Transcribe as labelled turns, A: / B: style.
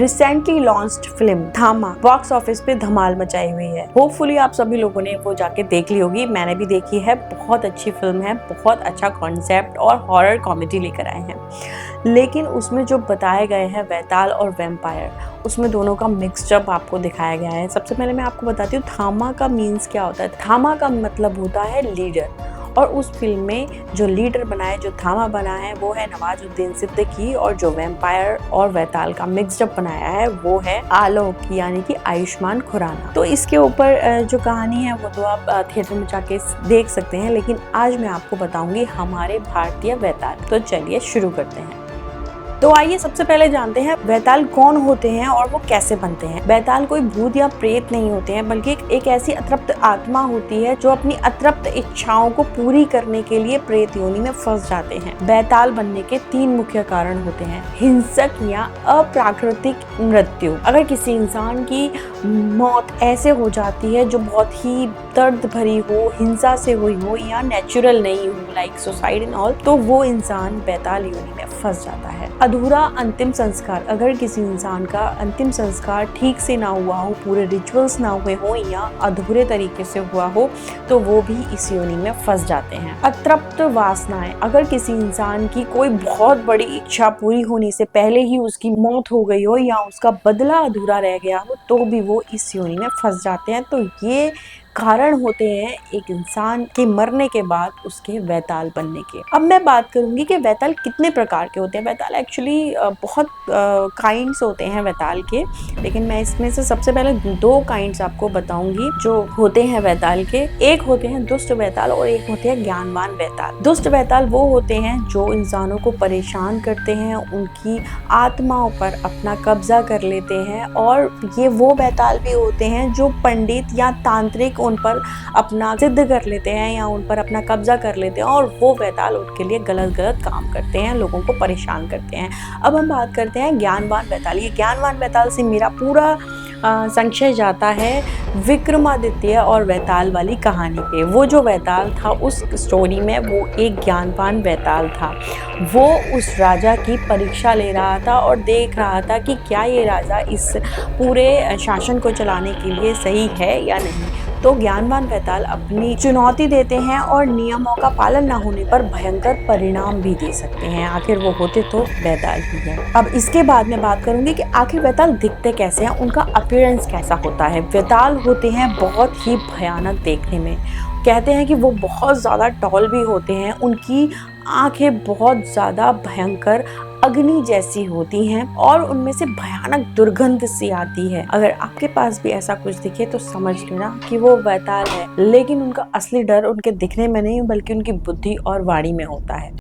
A: Recently launched film धामा box office पे धमाल मचाई हुई है। होपफुली आप सभी लोगों ने वो जाके देख ली होगी। मैंने भी देखी है। बहुत अच्छी फिल्म है, बहुत अच्छा कॉन्सेप्ट और हॉरर कॉमेडी लेकर आए हैं। लेकिन उसमें जो बताए गए हैं वैताल और वैम्पायर, उसमें दोनों का मिक्सचअप आपको दिखाया गया है। सबसे पहले मैं आपको बताती हूँ धामा का मीन्स क्या होता है। धामा का मतलब होता है लीडर, और उस फिल्म में जो लीडर बना है, जो धामा बना है, वो है नवाजुद्दीन सिद्दीकी, और जो वैम्पायर और वैताल का मिक्सअप बनाया है वो है आलोक यानी कि आयुष्मान खुराना। तो इसके ऊपर जो कहानी है वो तो आप थिएटर में जाके देख सकते हैं, लेकिन आज मैं आपको बताऊंगी हमारे भारतीय वैताल। तो चलिए शुरू करते हैं। तो आइए सबसे पहले जानते हैं वैताल कौन होते हैं और वो कैसे बनते हैं। वैताल कोई भूत या प्रेत नहीं होते हैं, बल्कि एक ऐसी अतृप्त आत्मा होती है जो अपनी अतृप्त इच्छाओं को पूरी करने के लिए प्रेत योनि में फंस जाते हैं। वैताल बनने के 3 मुख्य कारण होते हैं। हिंसक या अप्राकृतिक मृत्यु, अगर किसी इंसान की मौत ऐसे हो जाती है जो बहुत ही दर्द भरी हो, हिंसा से हुई हो, या नेचुरल नहीं हो, लाइक सुसाइड एंड ऑल, तो वो इंसान वैताल योनि में फंस जाता है। अधूरा अंतिम संस्कार, अगर किसी इंसान का अंतिम संस्कार ठीक से ना हुआ हो, पूरे रिचुअल्स ना हुए हो, या अधूरे तरीके से हुआ हो, तो वो भी इस योनि में फंस जाते हैं। अतृप्त वासनाएं, अगर किसी इंसान की कोई बहुत बड़ी इच्छा पूरी होने से पहले ही उसकी मौत हो गई हो, या उसका बदला अधूरा रह गया हो, तो भी वो इस योनि में फंस जाते हैं। तो ये कारण होते हैं एक इंसान के मरने के बाद उसके वैताल बनने के। अब मैं बात करूंगी कि वैताल कितने प्रकार के होते हैं। वैताल एक्चुअली बहुत काइंड्स होते हैं वैताल के, लेकिन मैं इसमें से सबसे पहले 2 काइंड्स आपको बताऊंगी जो होते हैं वैताल के। एक होते हैं दुष्ट वैताल और एक होते हैं ज्ञानवान वैताल। दुष्ट वैताल वो होते हैं जो इंसानों को परेशान करते हैं, उनकी आत्माओं पर अपना कब्जा कर लेते हैं, और ये वो वैताल भी होते हैं जो पंडित या तांत्रिक उन पर अपना सिद्ध कर लेते हैं या उन पर अपना कब्जा कर लेते हैं, और वो वैताल उनके लिए गलत काम करते हैं, लोगों को परेशान करते हैं। अब हम बात करते हैं ज्ञानवान वैताल। ये ज्ञानवान वैताल से मेरा पूरा संशय जाता है विक्रमादित्य और वैताल वाली कहानी पे। वो जो वैताल था उस स्टोरी में वो एक ज्ञानवान वैताल था। वो उस राजा की परीक्षा ले रहा था और देख रहा था कि क्या ये राजा इस पूरे शासन को चलाने के लिए सही है या नहीं। तो ज्ञानवान वैताल अपनी चुनौती देते हैं और नियमों का पालन न होने पर भयंकर परिणाम भी दे सकते हैं। आखिर वो होते तो वैताल ही है। अब इसके बाद मैं बात करूंगी कि आखिर वैताल दिखते कैसे हैं, उनका अपीयरेंस कैसा होता है। वैताल होते हैं बहुत ही भयानक देखने में। कहते हैं कि वो बहुत ज़्यादा टॉल भी होते हैं। उनकी आंखें बहुत ज़्यादा भयंकर अग्नि जैसी होती हैं और उनमें से भयानक दुर्गंध सी आती है। अगर आपके पास भी ऐसा कुछ दिखे तो समझ लेना कि वो वैताल है, लेकिन उनका असली डर उनके दिखने में नहीं बल्कि उनकी बुद्धि और वाणी में होता है।